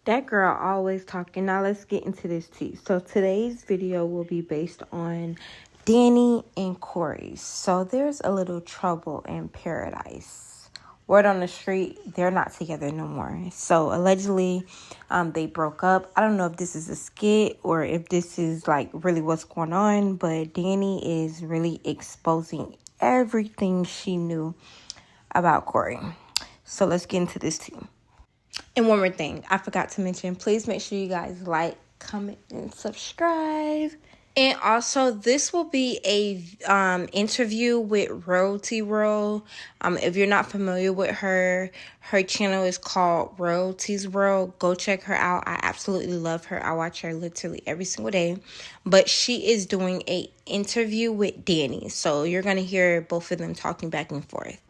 That girl always talking. Now let's get into this tea. So today's video will be based on Danni and Corey. So there's a little trouble in paradise. Word on the street, they're not together no more. So allegedly, they broke up. I don't know if this is a skit or if this is like really what's going on, but Danni is really exposing everything she knew about Corey. So let's get into this tea. And one more thing, I forgot to mention, please make sure you guys like, comment, and subscribe. And also, this will be a interview with Royalty World. If you're not familiar with her channel is called Royalties World. Go check her out. I absolutely love her. I watch her literally every single day. But she is doing a interview with Danni. So you're going to hear both of them talking back and forth.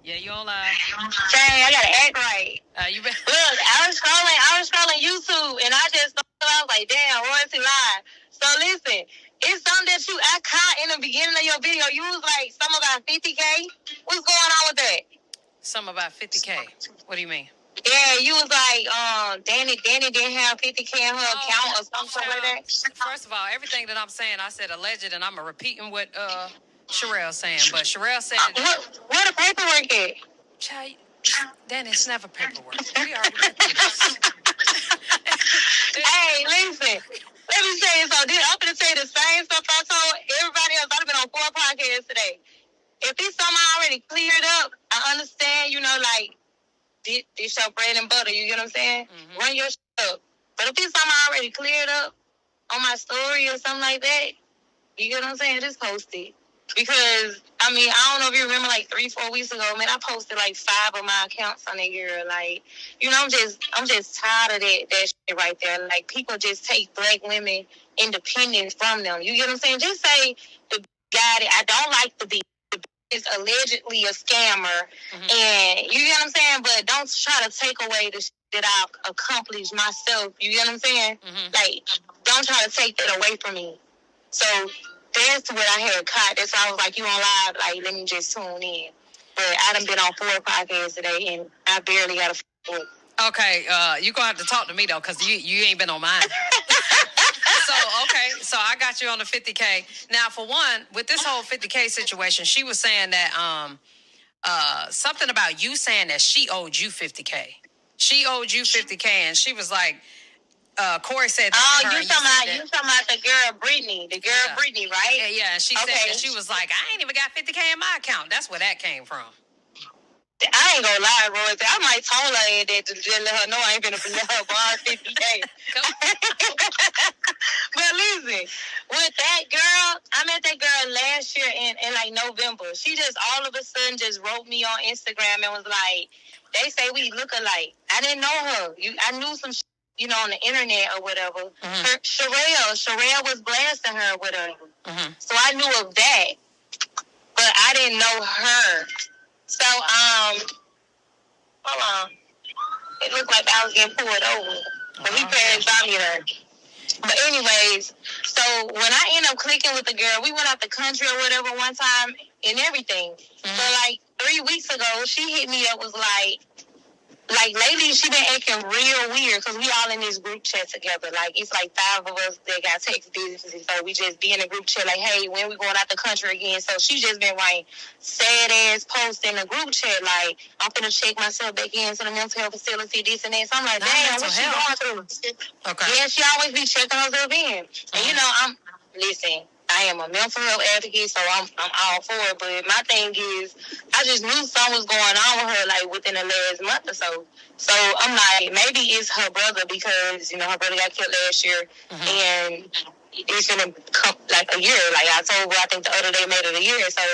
Yeah, you on live. Dang, I gotta act right. Look, I was scrolling YouTube, and I was like, damn, Royalty Live. So listen, it's something that I caught in the beginning of your video. You was like, something about 50K. What's going on with that? Something about 50K. What do you mean? Yeah, you was like, Danni didn't have 50K in her account or something like that. First of all, everything that I'm saying, I said alleged, and I'm repeating what Sherelle saying. But Sherelle said, where the paperwork at? Child, Danni, it's never paperwork. We already went through this. Hey, listen. Let me say it. So I'm going to say the same stuff I told everybody else. I've been on 4 podcasts today. If it's something I already cleared up, I understand, like, this your bread and butter. You get what I'm saying? Mm-hmm. Run your shit up. But if it's something I already cleared up on my story or something like that, you get what I'm saying? Just post it. Because, I don't know if you remember, like, 3-4 weeks ago, man, I posted, like, 5 of my accounts on that girl. Like, I'm just tired of that shit right there. Like, people just take black women independence from them. You get what I'm saying? Just say, the guy that I don't like the bitch is allegedly a scammer. Mm-hmm. And, you get what I'm saying? But don't try to take away the shit that I've accomplished myself. You get what I'm saying? Mm-hmm. Like, don't try to take that away from me. So that's what I had caught. That's why I was like, you on live, like, let me just tune in. But I done been on 4 podcasts today, and I barely got a book. Okay, you're going to have to talk to me, though, because you ain't been on mine. So I got you on the 50K. Now, for one, with this whole 50K situation, she was saying that something about you saying that she owed you 50K. She owed you 50K, and she was like, Corey said that to her. You talking about the girl Brittany. The girl Brittany, right? Yeah. And she said that she was like, I ain't even got 50K in my account. That's where that came from. I ain't gonna lie, Royce. I might tell her that to just let her know I ain't gonna let her borrow 50K. But listen, with that girl, I met that girl last year in like November. She just all of a sudden just wrote me on Instagram and was like, they say we look alike. I didn't know her. I knew some on the internet or whatever. Mm-hmm. Sherelle was blasting her or whatever. Mm-hmm. So I knew of that, but I didn't know her. So, hold on. It looked like I was getting pulled over. But we passed by her. But anyways, so when I ended up clicking with the girl, we went out the country or whatever one time and everything. Mm-hmm. So like 3 weeks ago, she hit me up, was like lately she been acting real weird because we all in this group chat together. Like, it's like 5 of us that got text businesses. So we just be in a group chat like, hey, when we going out the country again? So she just been writing sad ass posts in the group chat like, I'm finna check myself back into the mental health facility, this and that. So I'm like, damn, what she going through? Okay. Yeah, she always be checking herself in. And listen, I am a mental health advocate, so I'm all for it. But my thing is, I just knew something was going on with her, like, within the last month or so. So I'm like, maybe it's her brother because, her brother got killed last year. Mm-hmm. And it's going to come, like, a year. Like, I told her, I think the other day made it a year. So,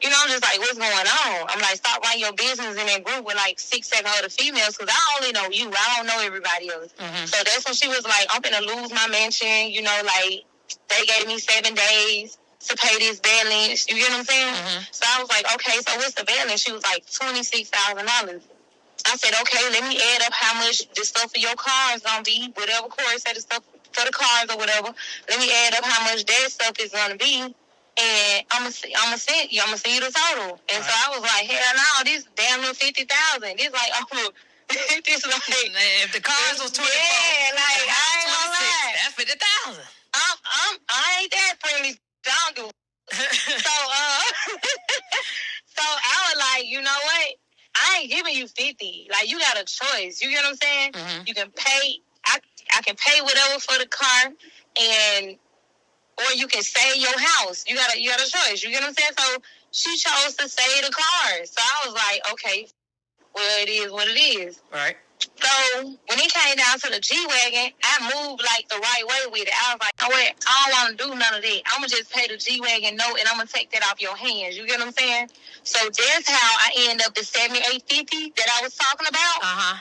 I'm just like, what's going on? I'm like, stop running your business in that group with, like, 6-7 other females because I only know you. I don't know everybody else. Mm-hmm. So that's when she was like, I'm going to lose my mansion, like, they gave me 7 days to pay this balance. You get what I'm saying? Mm-hmm. So I was like, okay, so what's the balance? She was like, $26,000. I said, okay, let me add up how much the stuff for your car is going to be, whatever Corey said, the stuff for the cars or whatever. Let me add up how much that stuff is going to be, and I'm gonna send you the total. And right. So I was like, hell no, this damn near $50,000. This like, This like, if the cars was 24, yeah, like I ain't gonna lie. That's 50,000. I ain't that friendly. Don't do. So so I was like, you know what? I ain't giving you 50. Like, you got a choice. You get what I'm saying? Mm-hmm. You can pay. I can pay whatever for the car, or you can save your house. You got a choice. You get what I'm saying? So she chose to save the car. So I was like, okay, well, it is what it is. Right. So when it came down to the G-Wagon, I moved like the right way with it. I was like, you know what? I don't want to do none of that. I'm going to just pay the G-Wagon note and I'm going to take that off your hands. You get what I'm saying? So that's how I end up the $78.50 that I was talking about. Uh-huh.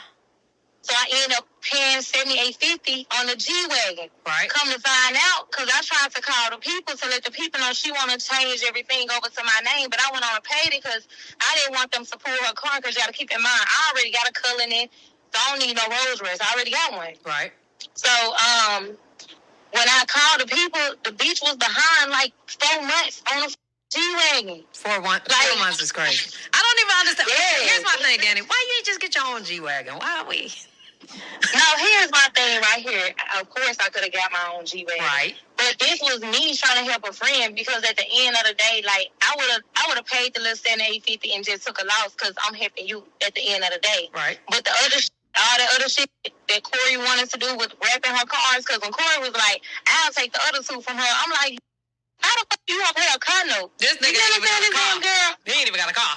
So I end up paying $78.50 on the G-Wagon. Right. Come to find out, because I tried to call the people to let the people know she want to change everything over to my name, but I went on and paid it because I didn't want them to pull her car, because you got to keep in mind, I already got a color in it, so I don't need no Rolls Royce. I already got one. Right. So when I called the people, the bitch was behind like 4 months on the G-Wagon. 4 months is crazy. I don't even understand. Yeah. Here's my thing, Danny. Why you ain't just get your own G-Wagon? Why are we... No, here's my thing right here. Of course, I could have got my own G-Wagon. Right. But this was me trying to help a friend, because at the end of the day, like, I would have paid the little $78.50 and just took a loss, because I'm helping you at the end of the day. Right. But all the other shit that Corey wanted to do with wrapping her cars, because when Corey was like, I'll take the other 2 from her, I'm like, how the fuck you gonna pay a car note? This nigga ain't even got a car. Girl? He ain't even got a car.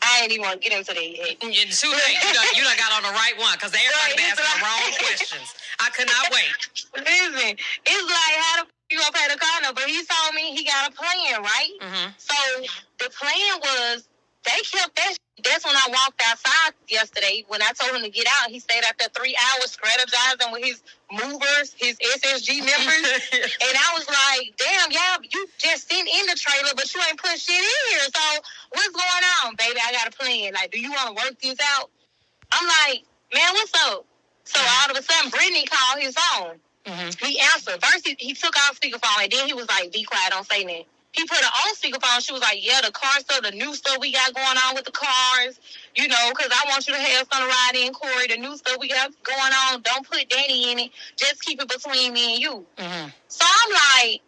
I ain't even want to get into that yet. Too late. You done got on the right one, because everybody been asking the wrong questions. I could not wait. Listen, it's like, how the fuck you gonna pay the car note? But he told me he got a plan, right? Mm-hmm. So the plan was, they kept that. That's when I walked outside yesterday. When I told him to get out, he stayed out there 3 hours strategizing with his movers, his SSG members. And I was like, damn, y'all, you just sitting in the trailer, but you ain't put shit in here. So what's going on, baby? I got a plan. Like, do you want to work this out? I'm like, man, what's up? So all of a sudden, Brittany called his phone. Mm-hmm. He answered. First, he took off speakerphone, and then he was like, be quiet, don't say nothing. He put her on speakerphone. She was like, yeah, the car stuff, the new stuff we got going on with the cars, you know, because I want you to have something to ride in, Corey. The new stuff we got going on, don't put Danny in it. Just keep it between me and you. Mm-hmm. So I'm like,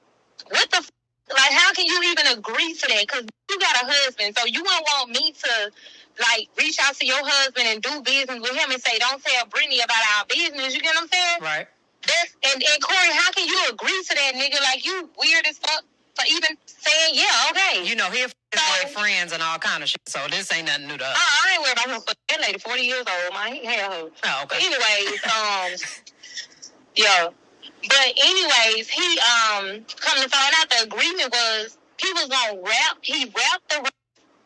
what the like, how can you even agree to that? Because you got a husband, so you wouldn't want me to, like, reach out to your husband and do business with him and say, don't tell Brittany about our business. You get what I'm saying? Right. And Corey, how can you agree to that, nigga? Like, you weird as fuck for even saying, yeah, okay. You know, he'll like friends and all kind of shit, so this ain't nothing new to us. I ain't worried about him. That lady, 40 years old, man. He had her. Oh, okay. But anyways, yeah. But anyways, he, come to find out, the agreement was he was going to wrapped the,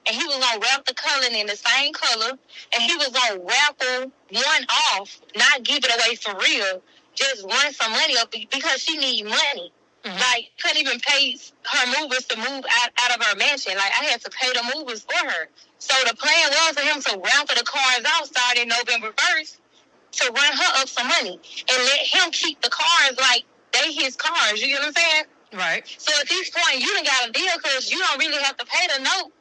and he was going to wrap the color in the same color, and he was going to raffle one off, not give it away for real, just run some money up because she need money. Mm-hmm. Like, couldn't even pay her movers to move out of her mansion. Like, I had to pay the movers for her. So the plan was for him to raffle the cars out starting November 1st to run her up some money and let him keep the cars like they his cars. You get what I'm saying? Right. So at this point, you done got a deal because you don't really have to pay the note.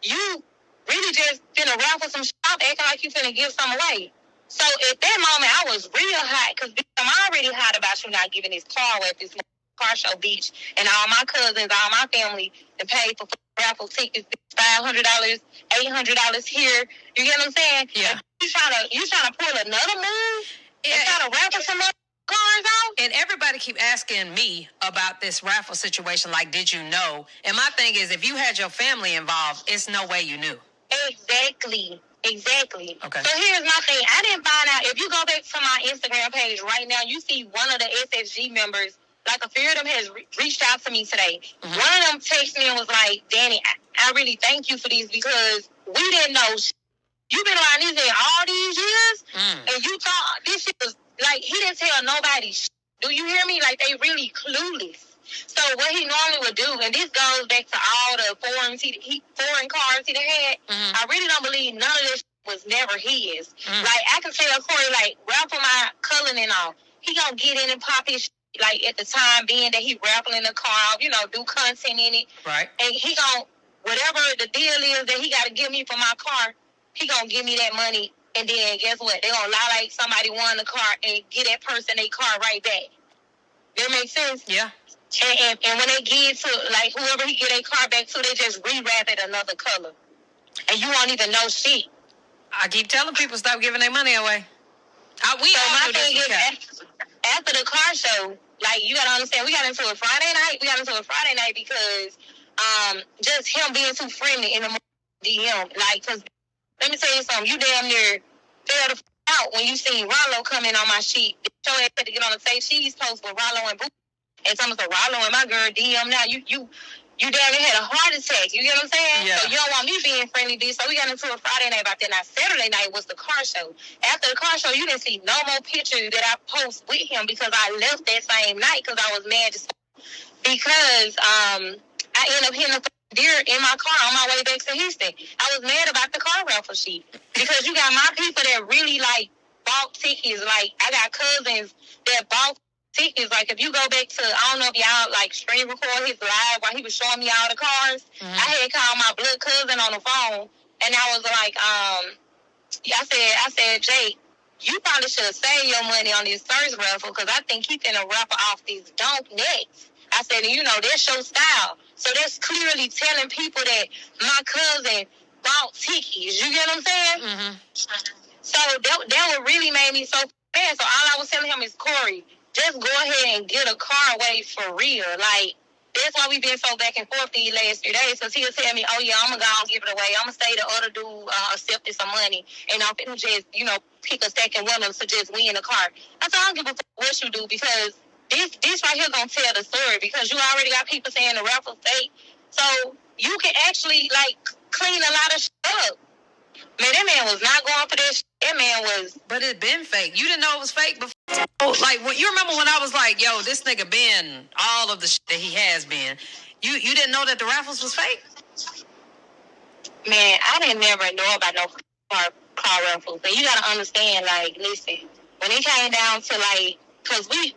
You really just finna raffle some shop acting like you finna give some away. So at that moment, I was real hot because I'm already hot about you not giving this car away at this car show, bitch, and all my cousins, all my family, and paid for raffle tickets, $500, $800 here. You get what I'm saying? Yeah. You trying to pull another move? Yeah. And try to raffle some other cars out? And everybody keep asking me about this raffle situation. Like, did you know? And my thing is, if you had your family involved, it's no way you knew. Exactly. Okay. So here's my thing. I didn't find out. If you go back to my Instagram page right now, you see one of the SSG members. Like, a few of them has reached out to me today. Mm-hmm. One of them texted me and was like, Danny, I really thank you for this because we didn't know. You've been around these days all these years, and you thought this shit was, like, he didn't tell nobody. Do you hear me? Like, they really clueless. So what he normally would do, and this goes back to all the foreign cars he had, I really don't believe none of this was never his. Like, I can tell Corey, like, raffle my culling and all. He gonna get in and pop his like, at the time being that he raffling the car, you know, do content in it. Right. And he gonna, whatever the deal is that he got to give me for my car, he gonna give me that money and then guess what? They're going to lie like somebody won the car and get that person their car right back. That makes sense? Yeah. And when they get to, like, whoever he get their car back to, they just rewrap it another color. And you won't even know shit. I keep telling people stop giving their money away. So my thing is, after the car show, like, you got to understand, we got into a Friday night. We got into a Friday night because just him being too friendly in the DM. Like, because let me tell you something. You damn near fell the out when you seen Rollo come in on my sheet. Show had to get on the same sheet post with Rollo and Boo. And someone said, Rollo and my girl DM now. You damn near had a heart attack. You get what I'm saying? Yeah. So you don't want me being friendly, bitch. So we got into a Friday night about that. Now, Saturday night was the car show. After the car show, you didn't see no more pictures that I post with him because I left that same night because I was mad because I ended up hitting a deer in my car on my way back to Houston. I was mad about the car raffle sheet because you got my people that really, like, bought tickets. Like, I got cousins that bought tickets. Like, if you go back to, I don't know if y'all, like, screen record his live while he was showing me all the cars. Mm-hmm. I had called my blood cousin on the phone, and I was like, I said, Jake, you probably should have saved your money on this first raffle because I think he finna raffle off these donk necks. I said, you know, that's your style. So that's clearly telling people that my cousin bought tickets. You get what I'm saying? Mm-hmm. So that what really made me so mad. So all I was telling him is, Corey, just go ahead and get a car away for real. Like, that's why we've been so back and forth these last few days. Because he'll tell me, oh, yeah, I'm going to go and give it away. I'm going to say the other dude accepted some money. And I'm going to just, you know, pick a second winner to just win the car. I said, I don't give a fuck what you do because this right here going to tell the story because you already got people saying the raffle fake. So you can actually, like, clean a lot of shit up. Man, that man was not going for this. That man was. But it been fake. You didn't know it was fake before. Like, when, you remember when I was like, yo, this nigga been all of the shit that he has been. You didn't know that the raffles was fake? Man, I didn't never know about no car raffles. And you got to understand, like, listen, when it came down to, like, because we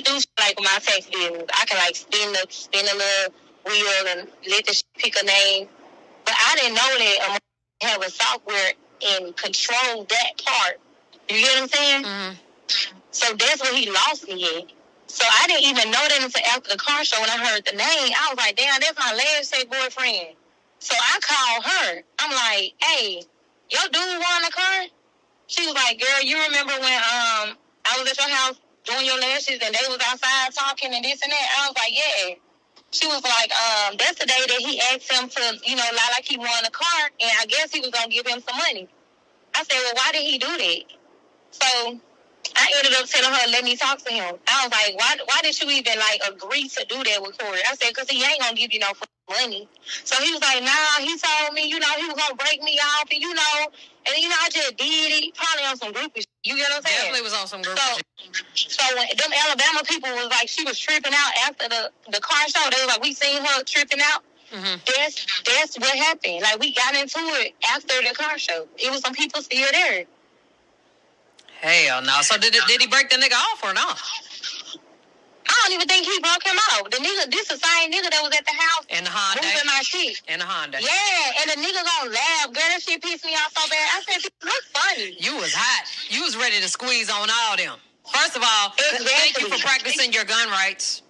do shit like with my tax bills. I can, like, spin a little wheel and let the shit pick a name. But I didn't know that have a software and control that part. You get what I'm saying? Mm-hmm. So that's where he lost me at. So I didn't even know that until after the car show when I heard the name. I was like, damn, that's my last say boyfriend. So I called her. I'm like, hey, your dude won the car? She was like, girl, you remember when I was at your house doing your lashes and they was outside talking and this and that? I was like, yeah. She was like, that's the day that he asked him to, you know, lie like he won a car, and I guess he was going to give him some money. I said, well, why did he do that? So I ended up telling her, let me talk to him. I was like, why did you even, like, agree to do that with Corey? I said, because he ain't going to give you no money. So he was like, nah, he told me, you know, he was going to break me off, and, you know, I just did it. Probably on some groupie shit. You get what I'm saying? Definitely was on some groupie shit. So when them Alabama people was like, she was tripping out after the car show, they was like, we seen her tripping out. Mm-hmm. That's what happened. Like, we got into it after the car show. It was some people still there. Hell no. So did he break the nigga off or not? I don't even think he broke him out. The nigga, this the same nigga that was at the house in the Honda. moving my shit. In the Honda. Yeah, and the nigga gonna laugh. Girl, that shit pissed me off so bad. I said, look funny. You was hot. You was ready to squeeze on all them. First of all, exactly. Thank you for practicing your gun rights.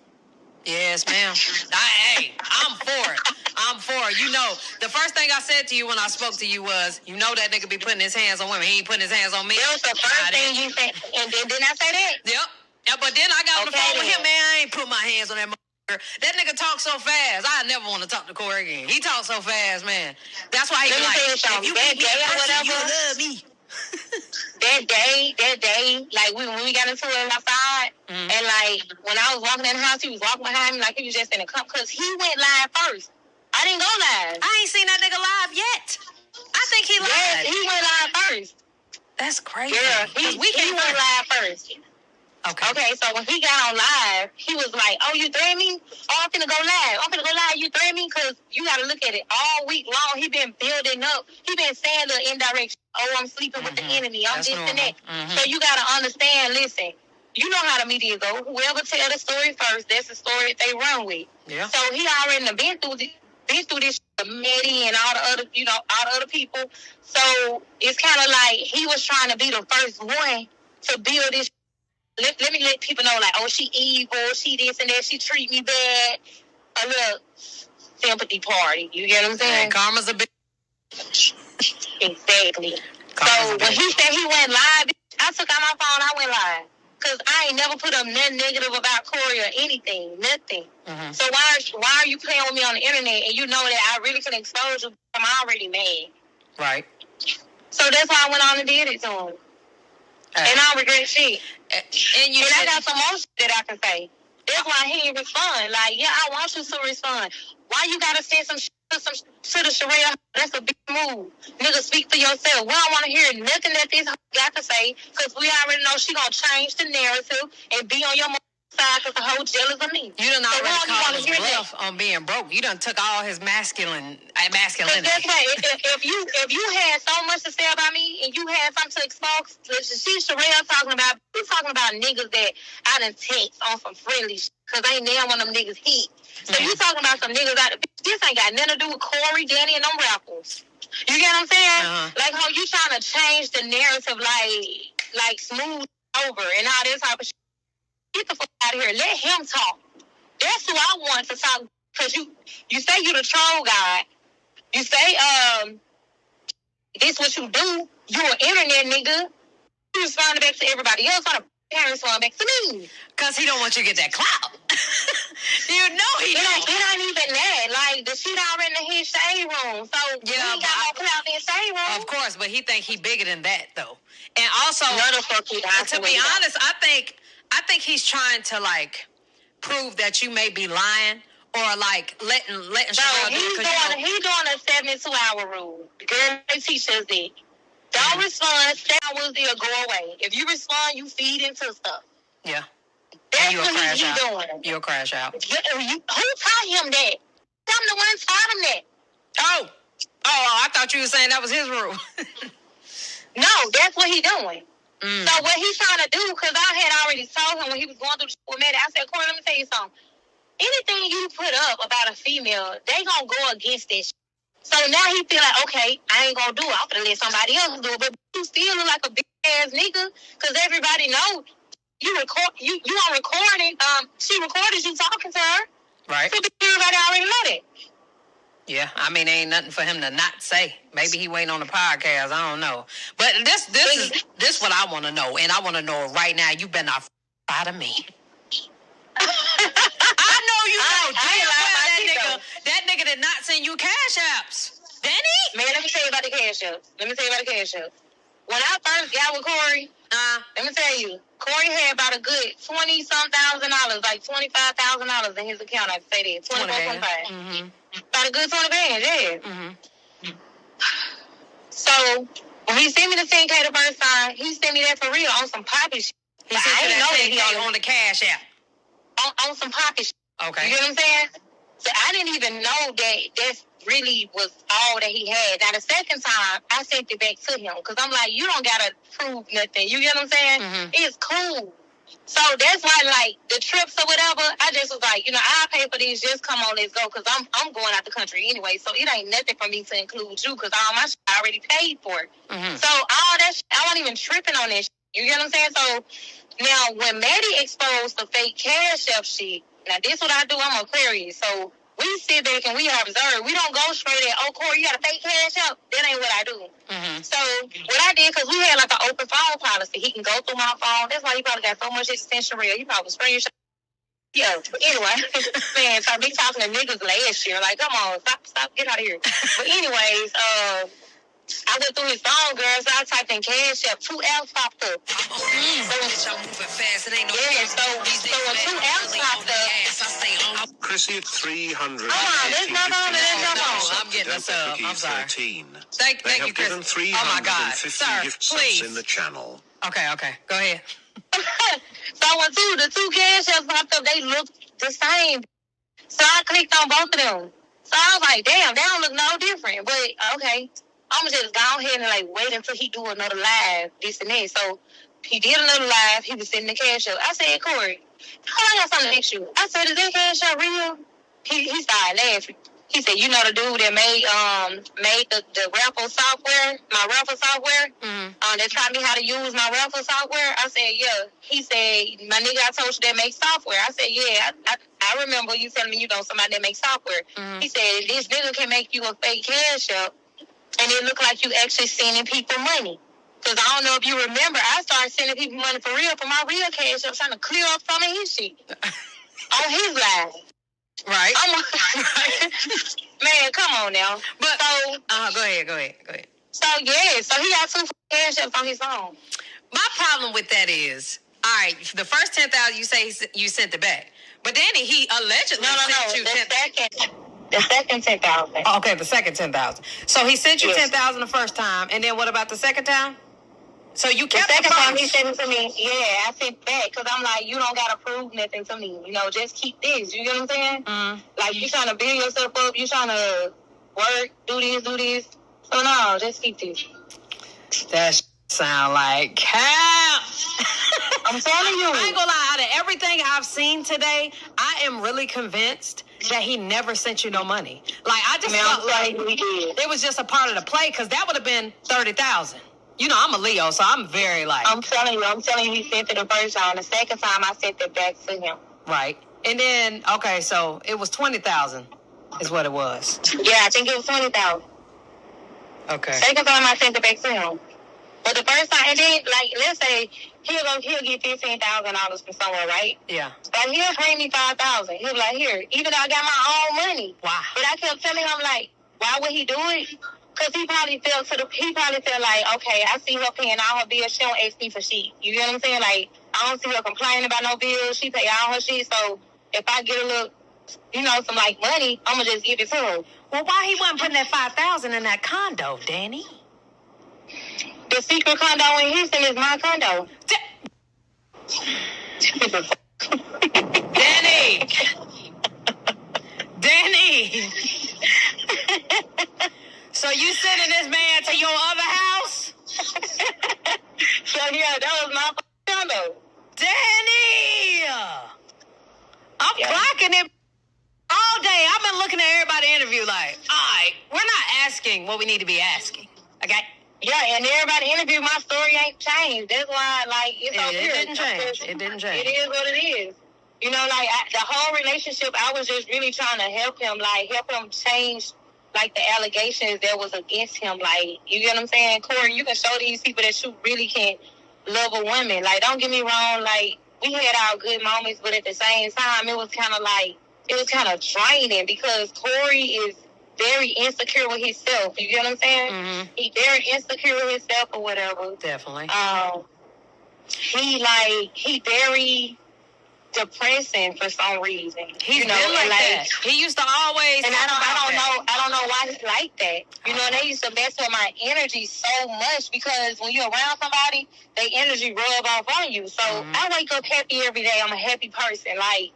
Yes, ma'am. I'm for it. I'm for it. You know, the first thing I said to you when I spoke to you was, you know that nigga be putting his hands on women. He ain't putting his hands on me. That was the first thing you said. And then didn't I say that? Yep. Yeah, but then I got on the phone with him, man. I ain't put my hands on that motherfucker. That nigga talk so fast. I never want to talk to Corey again. He talk so fast, man. That's why he be like, if you that day or whatever, you love me. that day, like when we got into it outside, and like when I was walking in the house, he was walking behind me like he was just in a cup because he went live first. I didn't go live. I ain't seen that nigga live yet. I think he live. Yes, he went live first. That's crazy. Yeah, he went live first. Okay, so when he got on live, he was like, oh, you threatened me? Oh, I'm finna go live. You threatened me? Because you got to look at it all week long. He been building up. He been saying the indirect, oh, I'm sleeping with the enemy. I'm this and that. So you got to understand, listen, you know how the media go. Whoever tell the story first, that's the story they run with. Yeah. So he already been through this Maddie and all the other, all the other people. So it's kind of like he was trying to be the first one to build this. Let me let people know, like, oh, she evil, she this and that, she treat me bad. A little sympathy party. You get what I'm saying? And karma's a bitch. Exactly. So when he said he went live, I took out my phone, I went live. Because I ain't never put up nothing negative about Corey or anything. Nothing. Mm-hmm. So why are you playing with me on the internet and you know that I really can expose you? I'm already mad. Right. So that's why I went on and did it to him. And I don't regret shit. And I got some more shit that I can say. That's why he didn't respond. Like, yeah, I want you to respond. Why you gotta send some shit to the Sherelle? That's a big move. Nigga, speak for yourself. We don't want to hear nothing that this got to say, because we already know she gonna change the narrative and be on your side because the whole jealous of me. You done already called his bluff on being broke. You done took all his masculinity. That's right. If you had so much to say about me and you had something to expose, she's Sherelle talking about. We talking about niggas that I done text on some friendly shit, because ain't now one of them niggas hit. So you talking about some niggas out of this ain't got nothing to do with Corey, Danni, and them raffles. You get what I'm saying? Uh-huh. Like how you trying to change the narrative, like smooth over and all this type of shit. Get the fuck out of here. Let him talk. That's who I want to talk. Because you say you the troll guy. You say this what you do. You an internet nigga. You responding back to everybody else. Why the parents respond back to me? Because he don't want you to get that clout. You know he don't. It ain't even that. Like, the shit already in his shade room. So, yeah, we got no clout in shade room. Of course, but he think he bigger than that, though. And also, to be honest, I think he's trying to, like, prove that you may be lying or, like, letting Sherelle do it. He's doing a 72-hour rule. The girl teaches us that. Don't respond. 7 hours, they'll go away. If you respond, you feed into stuff. Yeah. That's what he's doing. You'll crash out. Who taught him that? I'm the one taught him that. Oh, I thought you were saying that was his rule. No, that's what he's doing. So what he's trying to do, because I had already told him when he was going through the shit with Maddie, I said, Corey, let me tell you something. Anything you put up about a female, they gonna go against that shit. So now he feel like, okay, I ain't gonna do it. I'm gonna let somebody else do it. But you still look like a big ass nigga, because everybody knows you on recording. She recorded you talking to her. Right. So everybody already know that. Yeah, I mean, ain't nothing for him to not say. Maybe he waiting on the podcast. I don't know. But this is what I want to know, and I want to know right now. You better not out of me. I know you know. That nigga did not send you cash apps. Danny? Man, let me tell you about the cash apps. When I first got with Corey, let me tell you, Corey had about a good $20,000, like $25,000 in his account. I say that 25. Mm-hmm. About a good 20 bands, yeah. Mm-hmm. So when he sent me the 10K the first time, he sent me that for real on some poppy shit. He sent you that 10K on the cash app. On some poppy shit. Okay. You know what I'm saying? So I didn't even know that really was all that he had. Now the second time, I sent it back to him because I'm like, you don't gotta prove nothing. You get what I'm saying? Mm-hmm. It's cool. So that's why, like, the trips or whatever, I just was like, I'll pay for these. Just come on, let's go, because I'm going out the country anyway. So it ain't nothing for me to include you, because all my shit I already paid for it. Mm-hmm. So all that shit, I wasn't even tripping on that shit. You get what I'm saying? So now when Maddie exposed the fake cash app shit, now this what I do. I'm Aquarius, so we sit back and we observe. We don't go straight at, oh, Corey, you got a fake cash app? That ain't what I do. Mm-hmm. So what I did, because we had like an open phone policy. He can go through my phone. That's why he probably got so much extension real. He probably screenshot. Yeah, but anyway, man, so I be talking to niggas last year. Like, come on, stop, get out of here. But anyways, I went through his phone, girl, so I typed in cash app. 2 L's popped up. So y'all moving fast. It ain't no so when 2 L's popped up. Chrissy at 300. Let's jump on. I'm getting a sub. I'm sorry. 13. Thank you, Chris. Given 350 Sir, gift subs in the channel. Okay. Go ahead. So when the two cash apps popped up, they looked the same. So I clicked on both of them. So I was like, damn, they don't look no different. But okay, I'm just go ahead and like wait until he do another live, this and that. So he did another live. He was sending the cash up. I said, Corey, I got something to ask you. I said, is that cash app real? He started laughing. He said, you know the dude that made the raffle software, my raffle software? That taught me how to use my raffle software? I said, yeah. He said, my nigga, I told you that makes software. I said, yeah, I remember you telling me you know somebody that makes software. He said, this nigga can make you a fake cash app, and it look like you actually sending people money. Because I don't know if you remember, I started sending people money for real for my real cash app, trying to clear up some of his shit on his live. Right. Man, come on now. But so, go ahead. So yeah, so he got 2 cash apps on his phone. My problem with that is, all right, the first 10,000 you say you sent it back, but then he allegedly sent you the second 10,000. Okay, the second 10,000. So he sent you 10,000 the first time, and then what about the second time? So you kept the second first time he sent it to me. Yeah, I sent back because I'm like, you don't gotta prove nothing to me. You know, just keep this. You get what I'm saying? Like you trying to build yourself up. You trying to work, do this. So no, just keep this. That sound like cap. I'm telling you. I ain't gonna lie. Out of everything I've seen today, I am really convinced that he never sent you no money. Like I just felt like it was just a part of the play because that would have been 30,000. You know, I'm a Leo, so I'm very like. I'm telling you, he sent it the first time. The second time, I sent it back to him. Right, and then okay, so it was 20,000, is what it was. Yeah, I think it was 20,000. Okay. Second time, I sent it back to him. But the first time, and then like let's say he'll get $15,000 from somewhere, right? Yeah. But he'll pay me $5,000. He'll be like, here, even though I got my own money. Wow. But I kept telling him like, why would he do it? Because he probably felt like, okay, I see her paying all her bills. She don't ask me for shit. You get what I'm saying? Like, I don't see her complaining about no bills. She pay all her shit. So if I get a little, some like money, I'm gonna just give it to her. Well, why he wasn't putting that 5,000 in that condo, Danny? The secret condo in Houston is my condo. Danny. So you sending this man to your other house? So yeah, that was my condo. Danny! I'm clocking it all day. I've been looking at everybody interview like, all right, we're not asking what we need to be asking. Okay? Yeah, and everybody interview, my story ain't changed. That's why, like, it didn't change. It didn't change. It is what it is. You know, like, the whole relationship, I was just really trying to help him change, like, the allegations that was against him. Like, you get what I'm saying? Corey, you can show these people that you really can't love a woman. Like, don't get me wrong, like, we had our good moments, but at the same time, it was kind of draining because Corey is very insecure with himself. You get what I'm saying? Mm-hmm. He's very insecure with himself or whatever. Definitely. He very depressing for some reason. He's been like that. He used to always. And I don't know why he's like that. You know, they used to mess with my energy so much because when you're around somebody, their energy rub off on you. So I wake up happy every day. I'm a happy person. Like,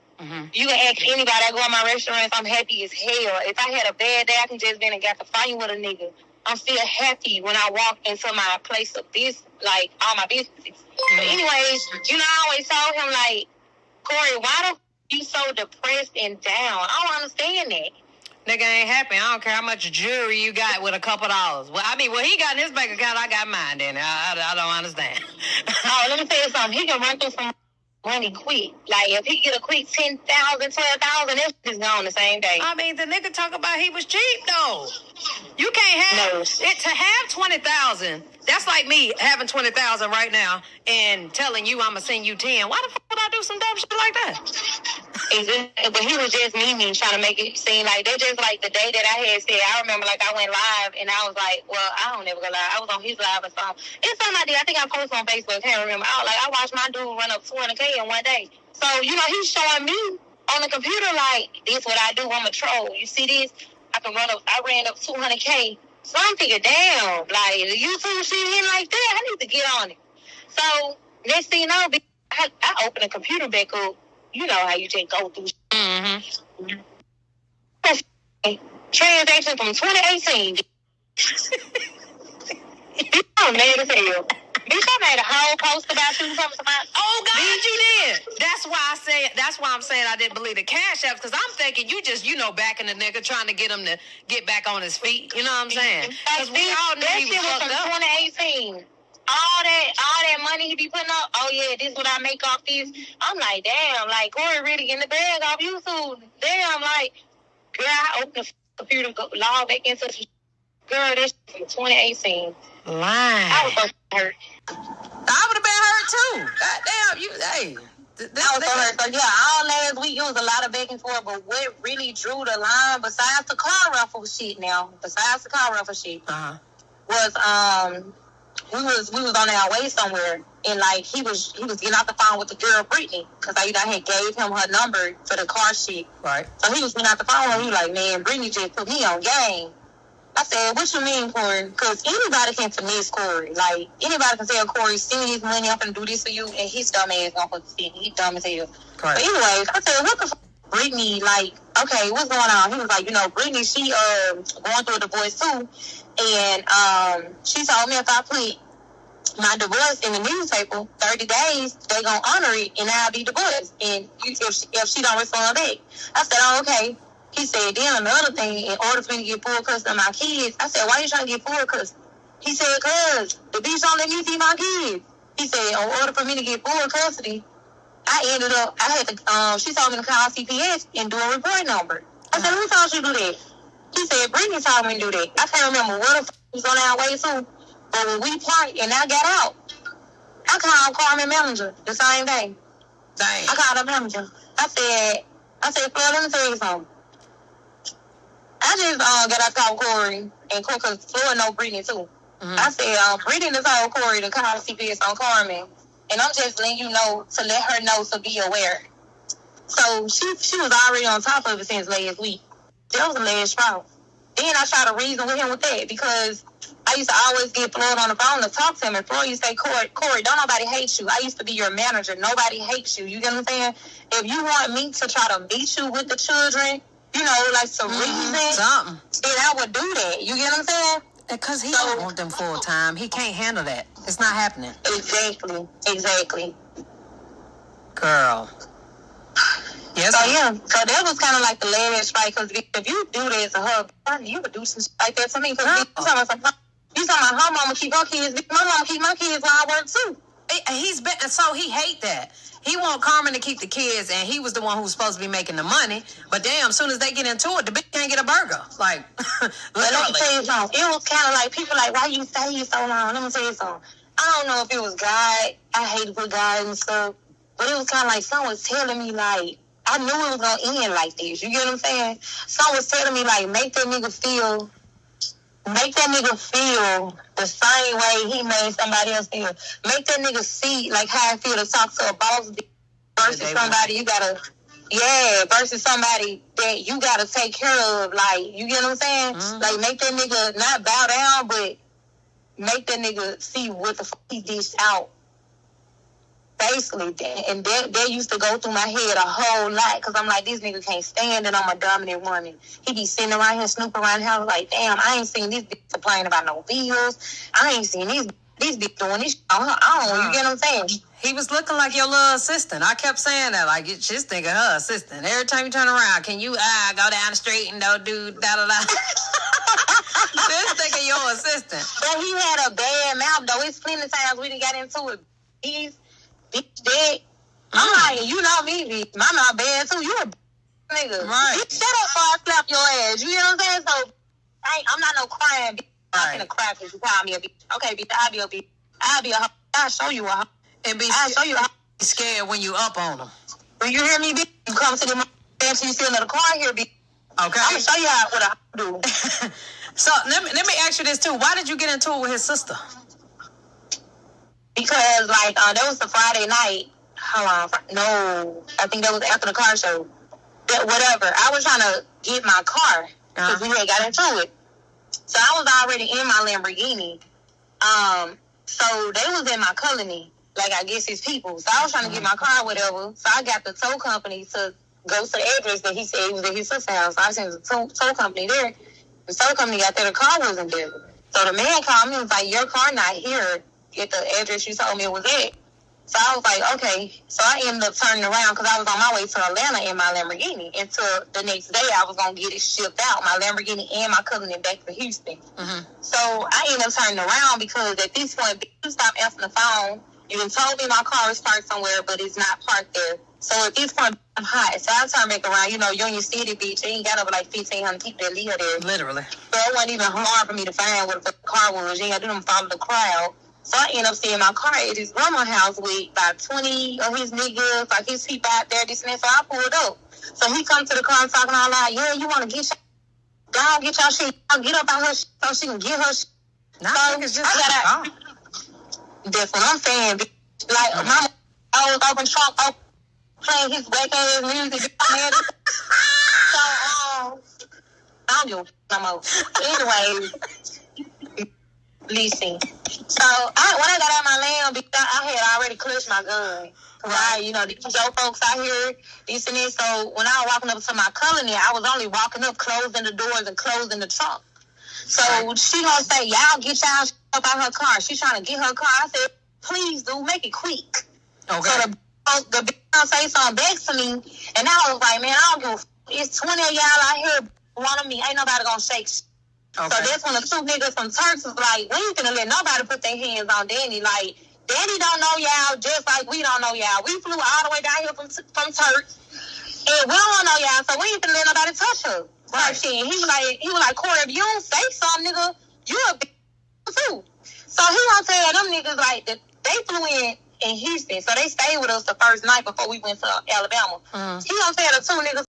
you can ask anybody. I go in my restaurants, I'm happy as hell. If I had a bad day, I can just been and got to fighting with a nigga. I'm still happy when I walk into my place of business, like all my businesses. But anyways, I always told him, like, Corey, why the you so depressed and down? I don't understand that. Nigga ain't happy. I don't care how much jewelry you got with a couple dollars. Well, I mean, what he got in his bank account, I got mine. Then I don't understand. Oh, let me tell you something. He can run through some money quick. Like, if he get a quick 10,000, 12,000, it's just gone the same day. I mean, the nigga talk about he was cheap, though. You can't have it to have 20,000. That's like me having 20,000 right now and telling you I'm gonna send you 10. Why the fuck would I do some dumb shit like that? Exactly. But he was just mean trying to make it seem like they just like the day that I had said. I remember like I went live and I was like, well, I don't never go live. I was on his live or something. It's something I did. I think I posted on Facebook. I can't remember. I watched my dude run up 200K in one day. So he's showing me on the computer like this what I do. I'm a troll. You see this? I ran up 200K. So I'm thinking, damn, like, the YouTube shit him like that, I need to get on it. So, next thing you know, I open the computer back up. You know how you just go through shit. Transaction from 2018. I'm mad as hell. Bitch, I made a whole post about you from somebody. Oh God, you did. That's why I'm saying I didn't believe the cash apps, because I'm thinking you just, backing the nigga, trying to get him to get back on his feet. You know what I'm saying? Because we all knew that he was shit was fucked from up. 2018. All that money he be putting up. Oh yeah, this is what I make off this. I'm like, damn, like Corey really getting the bag off YouTube. Damn, like, girl, I opened the computer, log back into some. Girl, this shit from 2018. Lying. I was so hurt. I would have been hurt too. Goddamn, hey. I was so hurt. So yeah, all last week it was a lot of back and forth. But what really drew the line, besides the car ruffle shit, was we was on our way somewhere, and like he was getting off the phone with the girl Brittany, because I had gave him her number for the car shit. Right. So he was getting off the phone, and he was like, man, Brittany just put me on game. I said, what you mean, Corey? Because anybody can finesse Corey. Like, anybody can tell Corey, send his money, I'm going to do this for you, and his dumb ass gonna put the He dumb as hell. Right. But anyways, I said, what the fuck, Brittany? Like, okay, what's going on? He was like, Brittany, she going through a divorce too, and she told me if I put my divorce in the newspaper, 30 days, they gonna honor it, and I'll be divorced. And if she don't respond back, I said, oh, okay. He said, then another thing, in order for me to get full custody of my kids, I said, why you trying to get full custody? He said, cause the bitch don't let me see my kids. He said, in order for me to get full custody, I had to, she told me to call CPS and do a report number. I said, who told you to do that? He said, Brittany told me to do that. I can't remember what the was on our way to, but when we parked and I got out, I called Carmen manager the same day. Dang. I called her manager. I said, Fleur, let me tell you something. I just got out to call Corey, and because Fleur know Brittany too. Mm-hmm. I said, Brittany told Corey to call CPS on Carmen, and I'm just letting you know to let her know to be aware. So she was already on top of it since last week. That was the last straw. Then I tried to reason with him with that, because I used to always get Floyd on the phone to talk to him, and Floyd used to say, Corey, don't nobody hate you. I used to be your manager. Nobody hates you. You get what I'm saying? If you want me to try to meet you with the children, like some reason, then I would do that. You get what I'm saying? Because he don't want them full time. He can't handle that. It's not happening. Exactly. Girl. Yes. So yeah, so that was kind of like the last strike. Because if you do that to her, you would do some shit like that to me. Because you talking about her mama keep her kids. My mama keep my kids while I work too. So he hate that. He want Carmen to keep the kids, and he was the one who was supposed to be making the money. But damn, as soon as they get into it, the bitch can't get a burger. Like, let me tell you something. It was kind of like people like, why you stay here so long? Let me tell you something. I don't know if it was God. I hate to put God and stuff, but it was kind of like someone was telling me like, I knew it was gonna end like this. You get what I'm saying? Someone was telling me like, make that nigga feel the same way he made somebody else feel. Make that nigga see like how I feel to talk to a boss versus somebody versus somebody that you gotta take care of. Like, you get what I'm saying? Mm-hmm. Like, make that nigga not bow down, but make that nigga see what the fuck he dished out. Basically, and that used to go through my head a whole lot, because I'm like, this nigga can't stand it. I'm a dominant woman. He be sitting around here snooping around the house like, damn, I ain't seen this bitch complaining about no bills. I ain't seen this bitch doing this shit on her own. You get what I'm saying? He was looking like your little assistant. I kept saying that, like, just think of her assistant. Every time you turn around, can you go down the street and don't do da-da-da? Just think of your assistant. But he had a bad mouth, though. It's plenty of times we done got into it. He's bitch dead. I'm like, you know me, bitch. My mouth bad too. You a nigga. Right. Bitch, shut up before I slap your ass. You know what I'm saying? So, I'm not no crying bitch. I'm gonna cry because you call me a bitch. Okay, bitch, I'll be a bitch. I'll show you a hoe. I'll show you a hoe. Be scared when you up on them. When you hear me, bitch, you come to the man till you see another car here, bitch. Okay. I'm gonna show you what I do. So, let me ask you this too. Why did you get into it with his sister? Because, like, that was the Friday night. Hold on. No, I think that was after the car show. Whatever. I was trying to get my car because we had got into it. So I was already in my Lamborghini. So they was in my colony, like, I guess his people. So I was trying to get my car, whatever. So I got the tow company to go to the address that he said it was at his sister's house. So I sent the tow company there. The tow company got there. The car wasn't there. So the man called me and was like, your car not here. at the address you told me it was at. So I was like, okay. So I ended up turning around because I was on my way to Atlanta in my Lamborghini. Until the next day, I was going to get it shipped out, my Lamborghini and my cousin back to Houston. Mm-hmm. So I ended up turning around because at this point, you stopped answering the phone. You done told me my car is parked somewhere, but it's not parked there. So at this point, I'm hot. So I turned back around. You know, you're in your city, bitch. You ain't got over like 1,500 people that live there. Literally. So it wasn't even hard for me to find what the car was. You ain't got to do them follow the crowd. So I ended up seeing my car at his grandma's house with about 20 of his niggas, like his people out there, this and that. So I pulled up. So he come to the car and talking all loud, yeah, you want to get your, go get your shit, get up out her shit so she can get her shit. Nothing is just I got that's what I'm saying. Like, my I was open trunk, playing his whack ass music. So, I don't give a no more. Anyway, listen. So, when I got out my lamb, I had already clutched my gun. Right, you know, these Joe folks out here, this and that. So, when I was walking up to my colony, I was only walking up, closing the doors and closing the trunk. So, she gonna say, y'all get y'all up out her car. She trying to get her car. I said, please do, make it quick. Okay. So, the bitch gonna say something back to me, and I was like, man, I don't give a it's 20 of y'all out here, one of me, ain't nobody gonna shake shit. Okay. So that's when the two niggas from Turks was like, we ain't gonna let nobody put their hands on Danny. Like, Danny don't know y'all just like we don't know y'all. We flew all the way down here from Turks, and we don't know y'all, so we ain't gonna let nobody touch her. Right. Shit. He was like, Corey, if you don't say something, nigga, you a bitch too. So he gonna tell them niggas like that they flew in Houston, so they stayed with us the first night before we went to Alabama. He gonna tell the two niggas